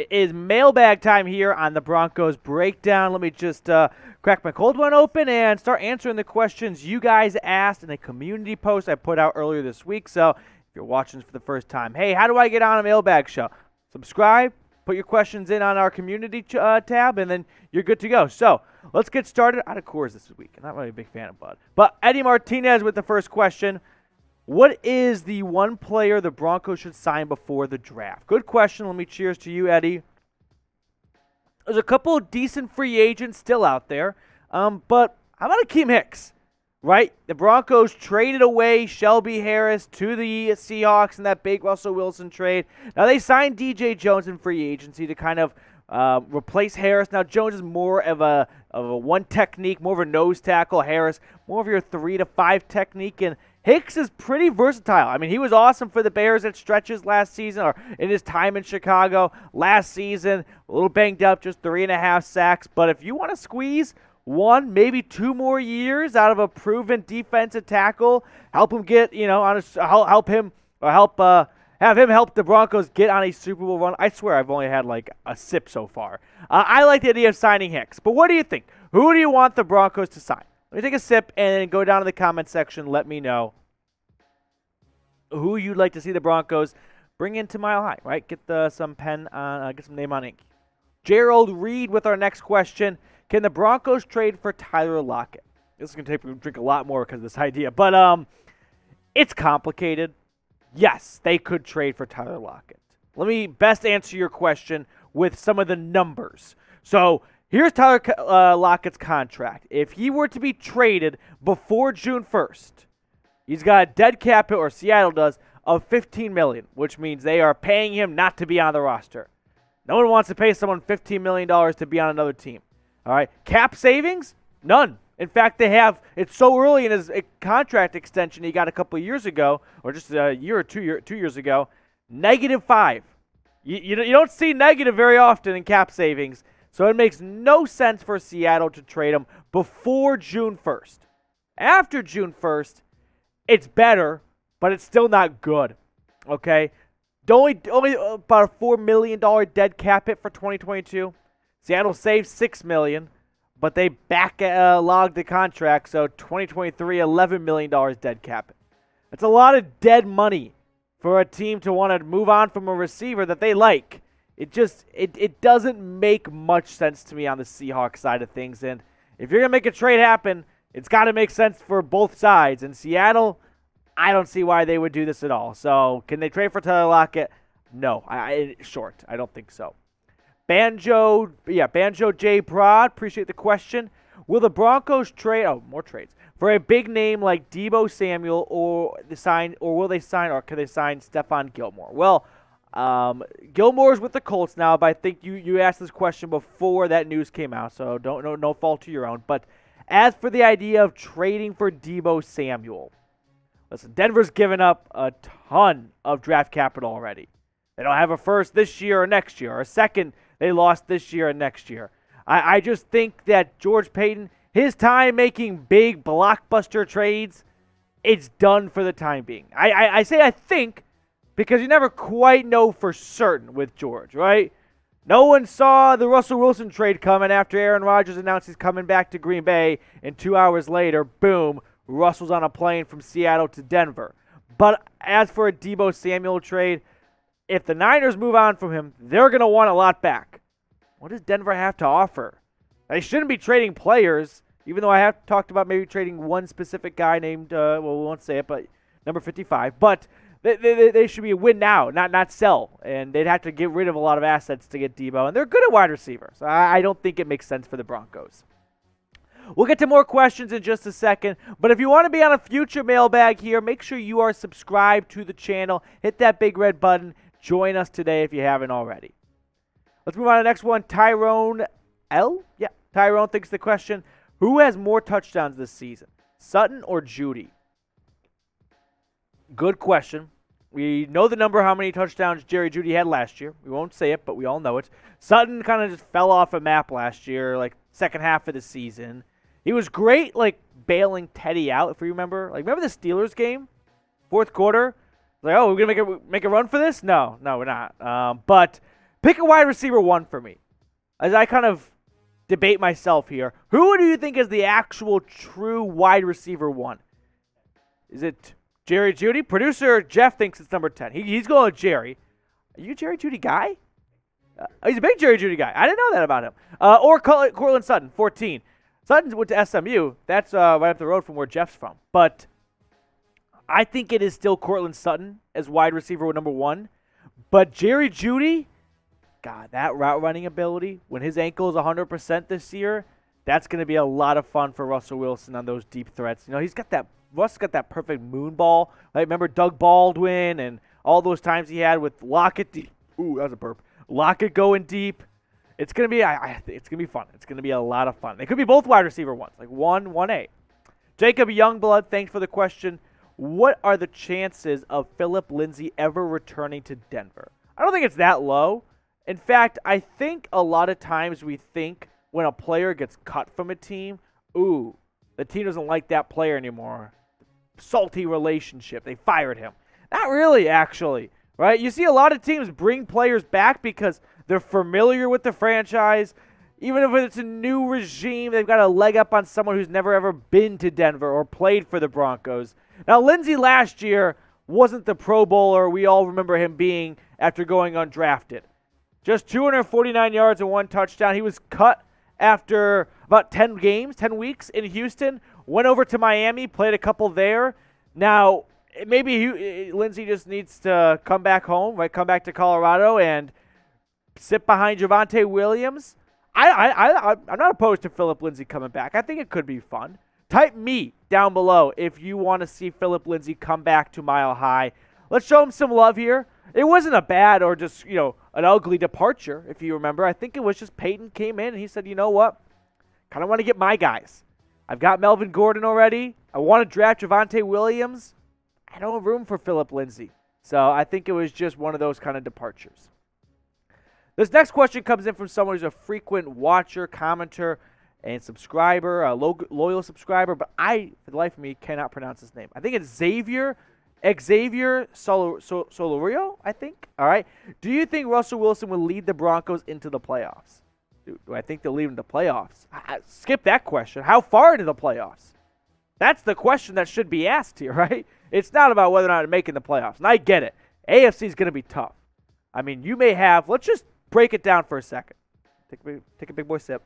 It is mailbag time here on the Broncos Breakdown. Let me just crack my cold one open and start answering the questions you guys asked in a community post I put out earlier this week. So if you're watching this for the first time, hey, how do I get on a mailbag show? Subscribe, put your questions in on our community tab, and then you're good to go. So let's get started. Out of course this week. I'm not really a big fan of Bud. But Eddie Martinez with the first question. What is the one player the Broncos should sign before the draft? Good question. Let me cheers to you, Eddie. There's a couple of decent free agents still out there, but how about Akeem Hicks, right? The Broncos traded away Shelby Harris to the Seahawks in that big Russell Wilson trade. Now, they signed DJ Jones in free agency to kind of replace Harris. Now, Jones is more of a one technique, more of a nose tackle. Harris, more of your 3 to 5 technique, and Hicks is pretty versatile. I mean, he was awesome for the Bears at stretches last season, or in his time in Chicago last season. A little banged up, just 3.5 sacks. But if you want to squeeze 1, maybe 2 more years out of a proven defensive tackle, help him get, have him help the Broncos get on a Super Bowl run. I swear I've only had like a sip so far. I like the idea of signing Hicks. But what do you think? Who do you want the Broncos to sign? Let me take a sip and then go down to the comment section. Let me know who you'd like to see the Broncos bring into Mile High, right? Get some pen on, get some name on ink. Gerald Reed with our next question. Can the Broncos trade for Tyler Lockett? This is going to drink a lot more because of this idea, but it's complicated. Yes, they could trade for Tyler Lockett. Let me best answer your question with some of the numbers. So, here's Tyler Lockett's contract. If he were to be traded before June 1st, he's got a dead cap hit, or Seattle does, of $15 million, which means they are paying him not to be on the roster. No one wants to pay someone $15 million to be on another team. All right, cap savings? None. In fact, they have. It's so early in his contract extension he got a couple of years ago, or just a year or 2 years ago, -5. You don't see negative very often in cap savings. So it makes no sense for Seattle to trade him before June 1st. After June 1st, it's better, but it's still not good. Okay? Only about a $4 million dead cap hit for 2022. Seattle saved $6 million, but they backlogged the contract, so 2023, $11 million dead cap hit. That's a lot of dead money for a team to want to move on from a receiver that they like. It doesn't make much sense to me on the Seahawks side of things. And if you're going to make a trade happen, it's got to make sense for both sides. And Seattle, I don't see why they would do this at all. So can they trade for Tyler Lockett? No. Short. I don't think so. Banjo J. Prod, appreciate the question. Will the Broncos trade, more trades, for a big name like Deebo Samuel or can they sign Stephon Gilmore? Well, Gilmore's with the Colts now, but I think you asked this question before that news came out, so no fault to your own. But as for the idea of trading for Deebo Samuel, listen, Denver's given up a ton of draft capital already. They don't have a first this year or next year, or a second they lost this year and next year. I just think that George Paton, his time making big blockbuster trades, it's done for the time being. I say I think, because you never quite know for certain with George, right? No one saw the Russell Wilson trade coming after Aaron Rodgers announced he's coming back to Green Bay, and 2 hours later, boom, Russell's on a plane from Seattle to Denver. But as for a Deebo Samuel trade, if the Niners move on from him, they're going to want a lot back. What does Denver have to offer? They shouldn't be trading players, even though I have talked about maybe trading one specific guy named, we won't say it, but number 55. But they should be a win now, not sell. And they'd have to get rid of a lot of assets to get Deebo. And they're good at wide receivers. So I don't think it makes sense for the Broncos. We'll get to more questions in just a second. But if you want to be on a future mailbag here, make sure you are subscribed to the channel. Hit that big red button. Join us today if you haven't already. Let's move on to the next one. Tyrone L? Yeah, Tyrone thinks the question, who has more touchdowns this season, Sutton or Jeudy? Good question. We know the number, how many touchdowns Jerry Jeudy had last year. We won't say it, but we all know it. Sutton kind of just fell off a map last year, like second half of the season. He was great, like, bailing Teddy out, if you remember. Like, remember the Steelers game? Fourth quarter? Like, oh, we're going to make a run for this? No, we're not. But Pick a wide receiver 1 for me. As I kind of debate myself here, who do you think is the actual true wide receiver 1? Is it Jerry Jeudy? Producer Jeff thinks it's number 10. He's going with Jerry. Are you a Jerry Jeudy guy? He's a big Jerry Jeudy guy. I didn't know that about him. Or Courtland Sutton, 14. Sutton went to SMU. That's right up the road from where Jeff's from. But I think it is still Courtland Sutton as wide receiver number 1. But Jerry Jeudy, God, that route running ability, when his ankle is 100% this year, that's going to be a lot of fun for Russell Wilson on those deep threats. You know, Russ got that perfect moon ball. Like, remember Doug Baldwin and all those times he had with Lockett. Ooh, that was a burp. Lockett going deep. It's going to be it's going to be fun. It's going to be a lot of fun. They could be both wide receiver 1s, like 1A. Jacob Youngblood, thanks for the question. What are the chances of Phillip Lindsay ever returning to Denver? I don't think it's that low. In fact, I think a lot of times we think when a player gets cut from a team, ooh, the team doesn't like that player anymore. Salty relationship. They fired him. Not really, actually. Right? You see a lot of teams bring players back because they're familiar with the franchise. Even if it's a new regime, they've got a leg up on someone who's never ever been to Denver or played for the Broncos. Now, Lindsay last year wasn't the Pro Bowler we all remember him being after going undrafted. Just 249 yards and 1 touchdown. He was cut after about 10 weeks in Houston. Went over to Miami, played a couple there. Now, maybe Lindsay just needs to come back home, right? Come back to Colorado and sit behind Javonte Williams. I'm not opposed to Phillip Lindsay coming back. I think it could be fun. Type me down below if you want to see Phillip Lindsay come back to Mile High. Let's show him some love here. It wasn't a bad or just, an ugly departure, if you remember. I think it was just Peyton came in and he said, you know what? Kind of want to get my guys. I've got Melvin Gordon already. I want to draft Javonte Williams. I don't have room for Phillip Lindsay. So I think it was just one of those kind of departures. This next question comes in from someone who's a frequent watcher, commenter, and subscriber, a loyal subscriber, but I, for the life of me, cannot pronounce his name. I think it's Xavier Solorio, I think. All right. Do you think Russell Wilson will lead the Broncos into the playoffs? Do I think they'll lead them to playoffs? Skip that question. How far into the playoffs? That's the question that should be asked here, right? It's not about whether or not they're making the playoffs. And I get it. AFC is going to be tough. I mean, you may have, let's just break it down for a second. Take a big boy sip.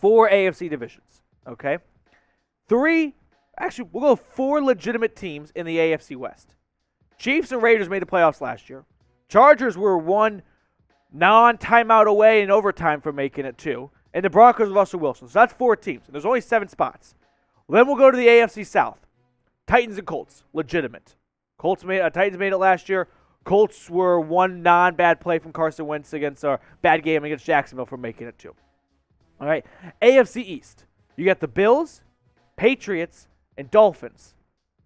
4 AFC divisions, okay? 4 legitimate teams in the AFC West. Chiefs and Raiders made the playoffs last year. Chargers were 1 non-timeout away in overtime from making it 2. And the Broncos with Russell Wilson. So that's 4 teams. And there's only 7 spots. Then we'll go to the AFC South. Titans and Colts, legitimate. Titans made it last year. Colts were 1 non-bad play from Carson Wentz against a bad game against Jacksonville for making it 2. All right. AFC East. You got the Bills, Patriots, and Dolphins.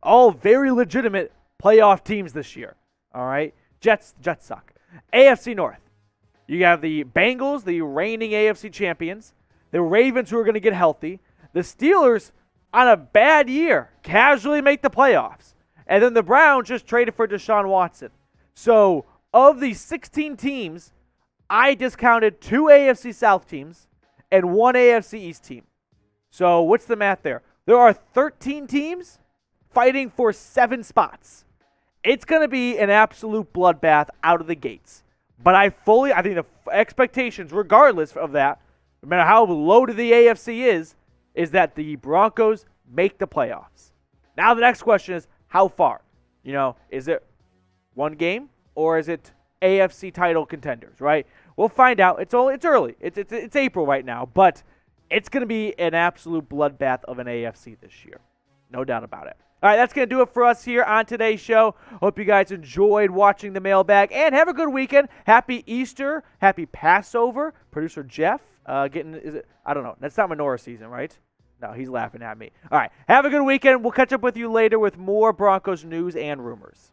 All very legitimate playoff teams this year. All right. Jets suck. AFC North. You have the Bengals, the reigning AFC champions. The Ravens, who are going to get healthy. The Steelers, on a bad year, casually make the playoffs. And then the Browns just traded for Deshaun Watson. So, of the 16 teams, I discounted 2 AFC South teams and 1 AFC East team. So, what's the math there? There are 13 teams fighting for 7 spots. It's going to be an absolute bloodbath out of the gates. But I think the expectations, regardless of that, no matter how loaded the AFC is that the Broncos make the playoffs. Now the next question is, how far? Is it 1 game or is it AFC title contenders, right? We'll find out. It's early. It's April right now, but it's going to be an absolute bloodbath of an AFC this year. No doubt about it. All right, that's going to do it for us here on today's show. Hope you guys enjoyed watching the mailbag, and have a good weekend. Happy Easter. Happy Passover. Producer Jeff, I don't know. That's not menorah season, right? No, he's laughing at me. All right, have a good weekend. We'll catch up with you later with more Broncos news and rumors.